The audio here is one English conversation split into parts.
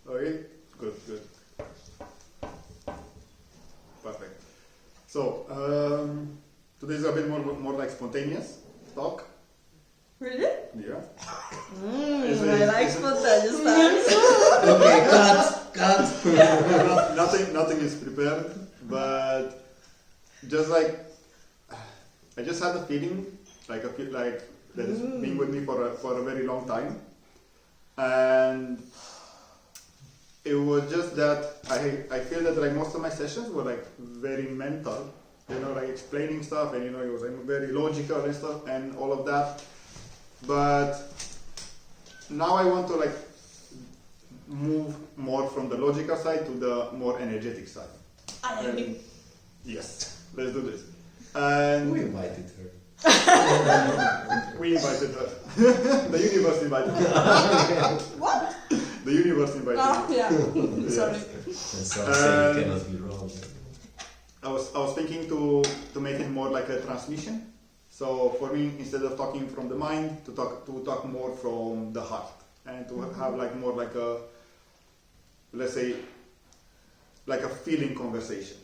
Okay, good. Perfect. So, today's a bit more like spontaneous talk. Really? Yeah. I like spontaneous times. Okay, cut. Nothing is prepared, but just like I just had a feeling, like that has been with me for a very long time, and it was just that I feel that like most of my sessions were like very mental, like explaining stuff, and it was like very logical and stuff and all of that. But now I want to like move more from the logical side to the more energetic side. I agree. Yes, let's do this. And We invited her. we invited her. The universe invited her. What? The universe invited her. Yeah. Yes. Sorry. And some say it cannot be wrong. I was thinking to make it more like a transmission. So for me, instead of talking from the mind, to talk more from the heart, and to have like more like a, let's say, like a feeling conversation.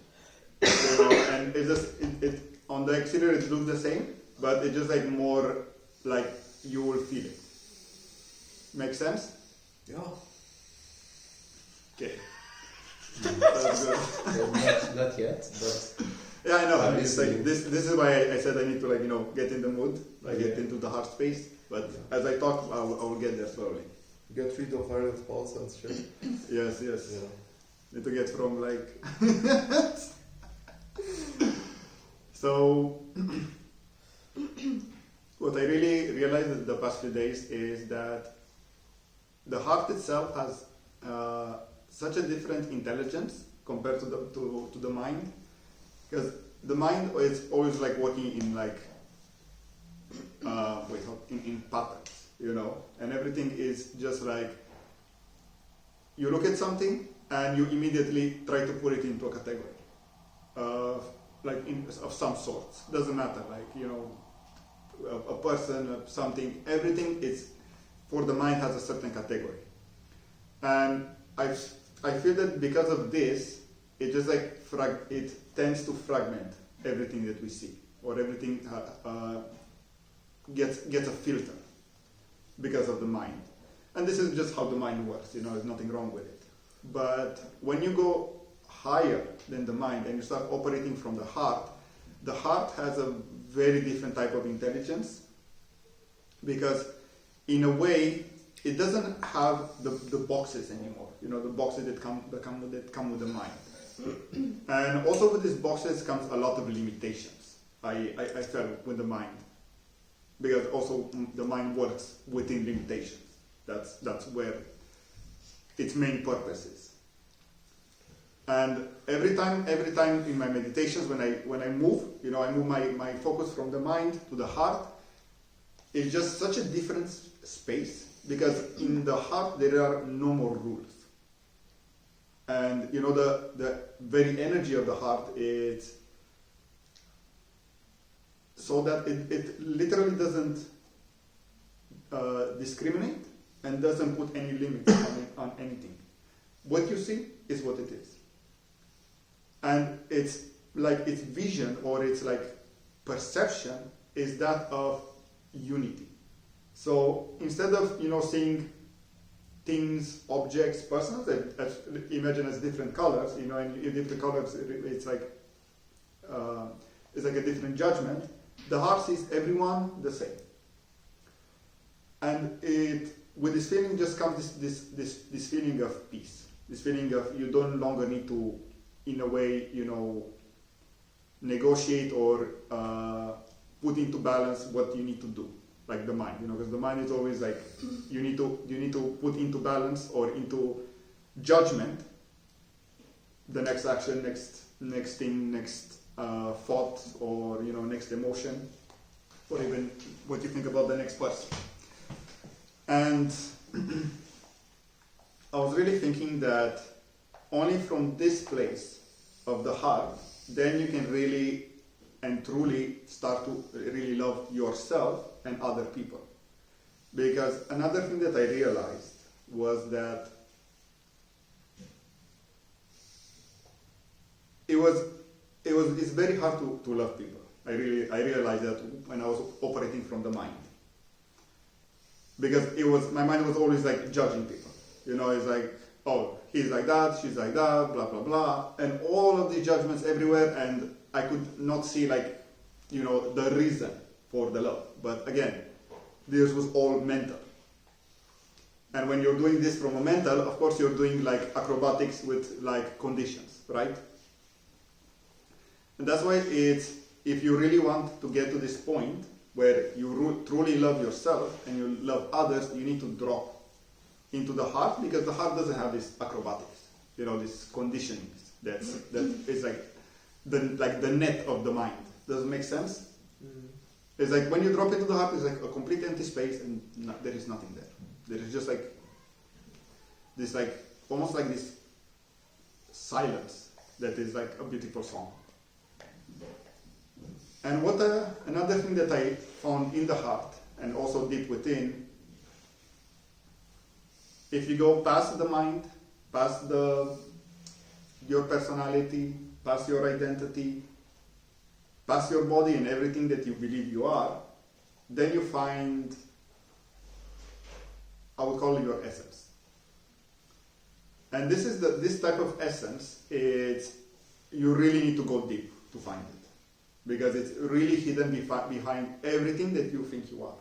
And it's just it on the exterior it looks the same, but it's just like more like you will feel it. Make sense? Yeah. Okay. That's good. Not yet, but Yeah, I know. I'm It's like listening. this is why I said I need to get in the mood, get into the heart space. But as I talk, I will get there slowly. Get rid of Ireland pulse and shit. Yes. Yeah. Need to get from So what I really realized in the past few days is that the heart itself has such a different intelligence compared to the mind, because the mind is always like working in in patterns, and everything is just like you look at something and you immediately try to put it into a category of some sort. Doesn't matter, a person, something. Everything is for the mind has a certain category, and I feel that because of this, it just it tends to fragment everything that we see, or everything gets a filter because of the mind. And this is just how the mind works. There's nothing wrong with it. But when you go higher than the mind and you start operating from the heart has a very different type of intelligence, because in a way it doesn't have the boxes anymore, the boxes that come with the mind. And also with these boxes comes a lot of limitations, I felt, with the mind, because also the mind works within limitations. That's where its main purpose is. And every time in my meditations, when I move, I move my focus from the mind to the heart. It's just such a different space, because in the heart there are no more rules. And the very energy of the heart is so that it literally doesn't discriminate and doesn't put any limits on anything. What you see is what it is. And it's like its vision, or its perception is that of unity. So instead of seeing things, objects, persons, imagine as different colors, and in different colors it's like a different judgment. The heart sees everyone the same, and with this feeling just comes this feeling of peace, this feeling of you don't longer need to, in a way, negotiate or put into balance what you need to do, like the mind, because the mind is always like you need to put into balance or into judgment the next action, next thing, next thought, or next emotion, or even what you think about the next person. And I was really thinking that only from this place of the heart, then you can really and truly start to really love yourself and other people. Because another thing that I realized was that it's very hard to love people. I realized that when I was operating from the mind. Because my mind was always like judging people. You know, it's like, oh, he's like that, she's like that, blah, blah, blah. And all of these judgments everywhere, and I could not see like, you know, the reason for the love. But again, this was all mental. And when you're doing this from a mental, of course you're doing like acrobatics with like conditions, right? And that's why it's, if you really want to get to this point where you truly love yourself and you love others, you need to drop into the heart, because the heart doesn't have this acrobatics, you know, this conditionings. That is like the net of the mind. Does it make sense? Mm. It's like when you drop into the heart, it's like a complete empty space, and there is nothing there. There is just like this, like almost like this silence that is like a beautiful song. And what another thing that I found in the heart and also deep within, if you go past the mind, past your personality, past your identity, past your body and everything that you believe you are, then you find, I would call it your essence. And this type of essence, you really need to go deep to find it. Because it's really hidden behind everything that you think you are.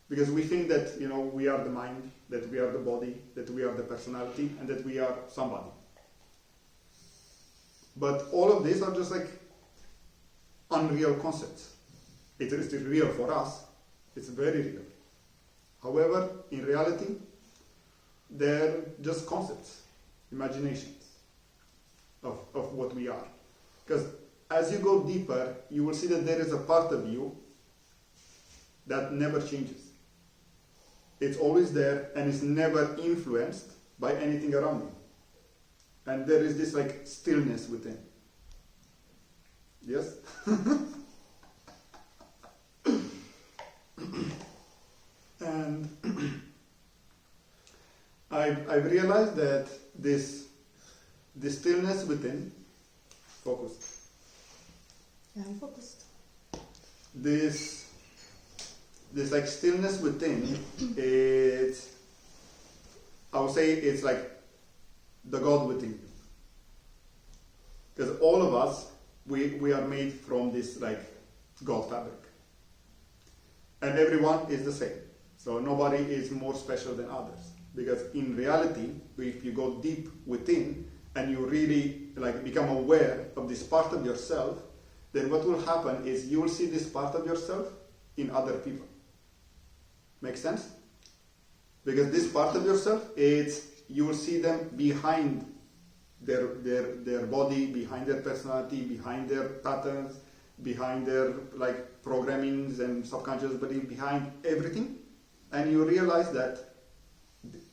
Because we think that, you know, we are the mind, that we are the body, that we are the personality, and that we are somebody. But all of these are just like unreal concepts. It is real for us. It's very real. However, in reality, they're just concepts, imaginations of what we are. Because as you go deeper, you will see that there is a part of you that never changes. It's always there and is never influenced by anything around you. And there is this like stillness within. Yes? And I've realized that this stillness within, focus. Yeah, I'm focused. This like stillness within, it's, I would say it's like the God within you. Because all of us, we are made from this like God fabric. And everyone is the same. So nobody is more special than others. Because in reality, if you go deep within and you really like become aware of this part of yourself, then what will happen is you will see this part of yourself in other people. Make sense? Because this part of yourself, you will see them behind their body, behind their personality, behind their patterns, behind their like programmings and subconscious belief, behind everything. And you realize that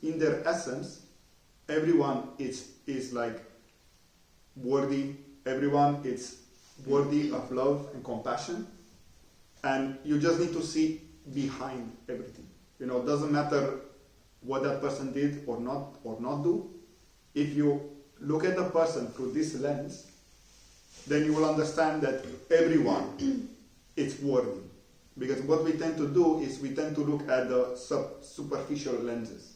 in their essence, everyone is like worthy, everyone is worthy of love and compassion, and you just need to see behind everything. You know, it doesn't matter what that person did or not do. If you look at the person through this lens, then you will understand that everyone is worthy. Because what we tend to do is we tend to look at the superficial lenses,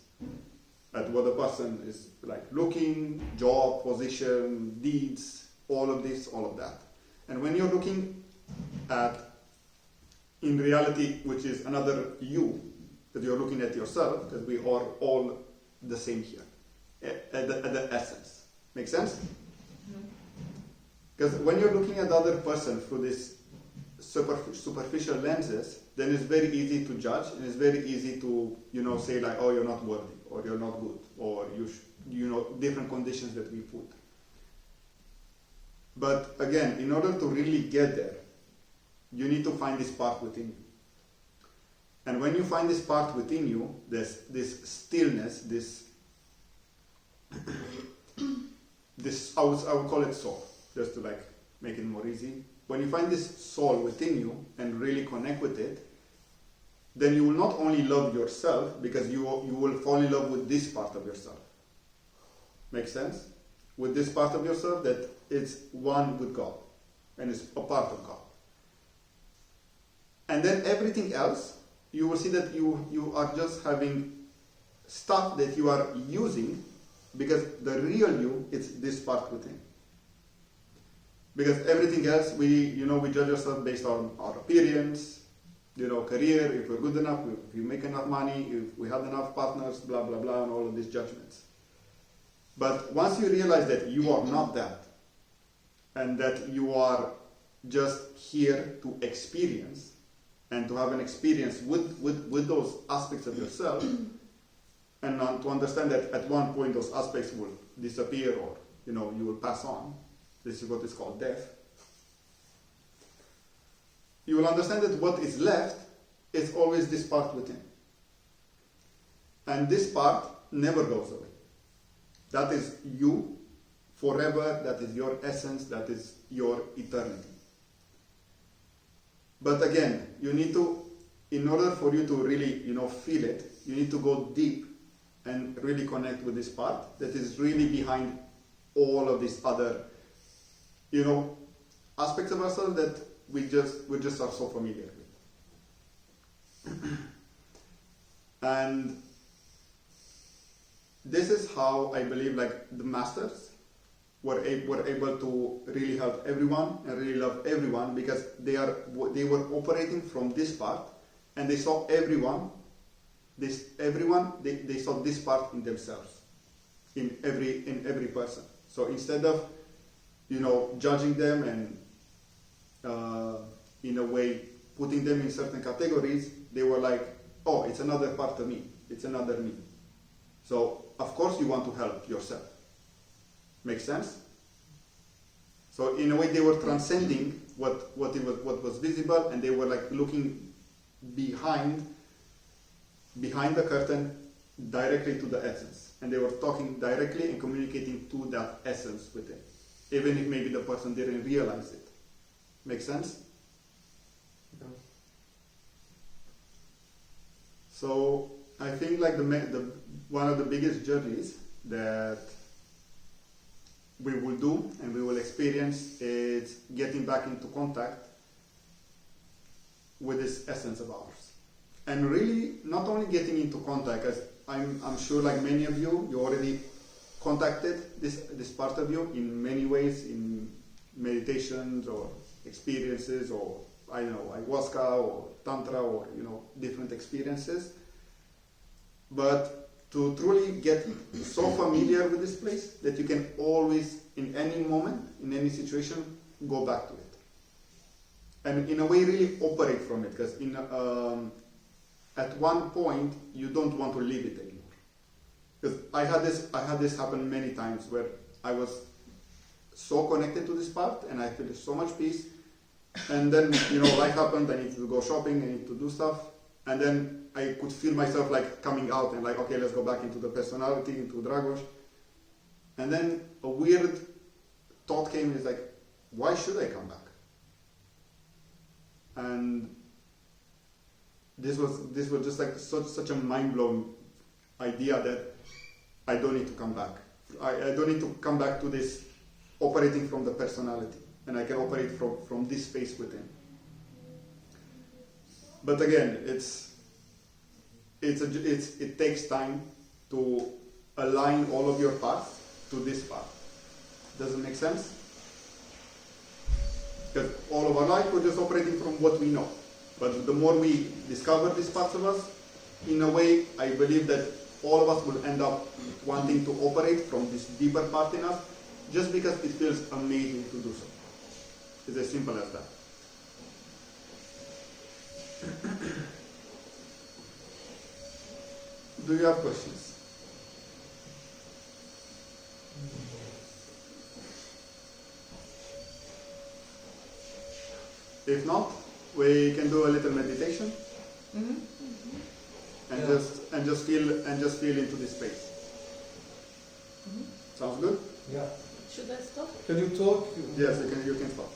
at what the person is like looking, job, position, deeds, all of this, all of that. And when you're looking at, in reality, which is another you, that you're looking at yourself, because we are all the same here, at the essence. Make sense? Because when you're looking at the other person through this superficial lenses, then it's very easy to judge, and it's very easy to, you know, say like, oh, you're not worthy, or you're not good, or you know, different conditions that we put. But again, in order to really get there, you need to find this part within you. And when you find this part within you, this stillness, this I would call it soul, just to like make it more easy. When you find this soul within you and really connect with it, then you will not only love yourself, because you will fall in love with this part of yourself. Make sense? with this part of yourself that it's one with God and it's a part of God. And then everything else, you will see that you are just having stuff that you are using because the real you is this part within. Because everything else, we judge ourselves based on our appearance, career, if we're good enough, if we make enough money, if we have enough partners, blah, blah, blah, and all of these judgments. But once you realize that you are not that, and that you are just here to experience, and to have an experience with those aspects of yourself, and to understand that at one point those aspects will disappear or, you will pass on. This is what is called death. You will understand that what is left is always this part within. And this part never goes away. That is you forever, that is your essence, that is your eternity. But again, you need to, in order for you to really, feel it, you need to go deep and really connect with this part that is really behind all of these other, aspects of ourselves that we just are so familiar with. And this is how I believe the masters were able to really help everyone and really love everyone, because they were operating from this part, and they saw everyone they saw this part in themselves, in every person. So instead of judging them and in a way putting them in certain categories, they were like, oh, it's another part of me, it's another me. So of course you want to help yourself. Make sense? So in a way they were transcending what was visible, and they were looking behind the curtain directly to the essence, and they were talking directly and communicating to that essence within, even if maybe the person didn't realize it. Make sense? Yeah. So I think the one of the biggest journeys that we will do and we will experience is getting back into contact with this essence of ours. And really not only getting into contact, as I'm sure many of you already contacted this part of you in many ways, in meditations or experiences, or I don't know, ayahuasca or tantra, or different experiences. But to truly get so familiar with this place that you can always, in any moment, in any situation, go back to it. And in a way really operate from it, because at one point you don't want to leave it anymore. Because I had this happen many times where I was so connected to this part and I feel so much peace, and then life happened, I need to go shopping, I need to do stuff, and then I could feel myself coming out and okay, let's go back into the personality, into Dragos. And then a weird thought came, is why should I come back? And this was just such a mind-blowing idea that I don't need to come back. I don't need to come back to this operating from the personality, and I can operate from this space within. But again, it takes time to align all of your parts to this part. Does it make sense? Because all of our life we're just operating from what we know. But the more we discover these parts of us, in a way, I believe that all of us will end up wanting to operate from this deeper part in us, just because it feels amazing to do so. It's as simple as that. Do you have questions? If not, we can do a little meditation. And Yeah. just feel into this space. Sounds good? Yeah. Should I stop? Can you talk? Yes, you can stop.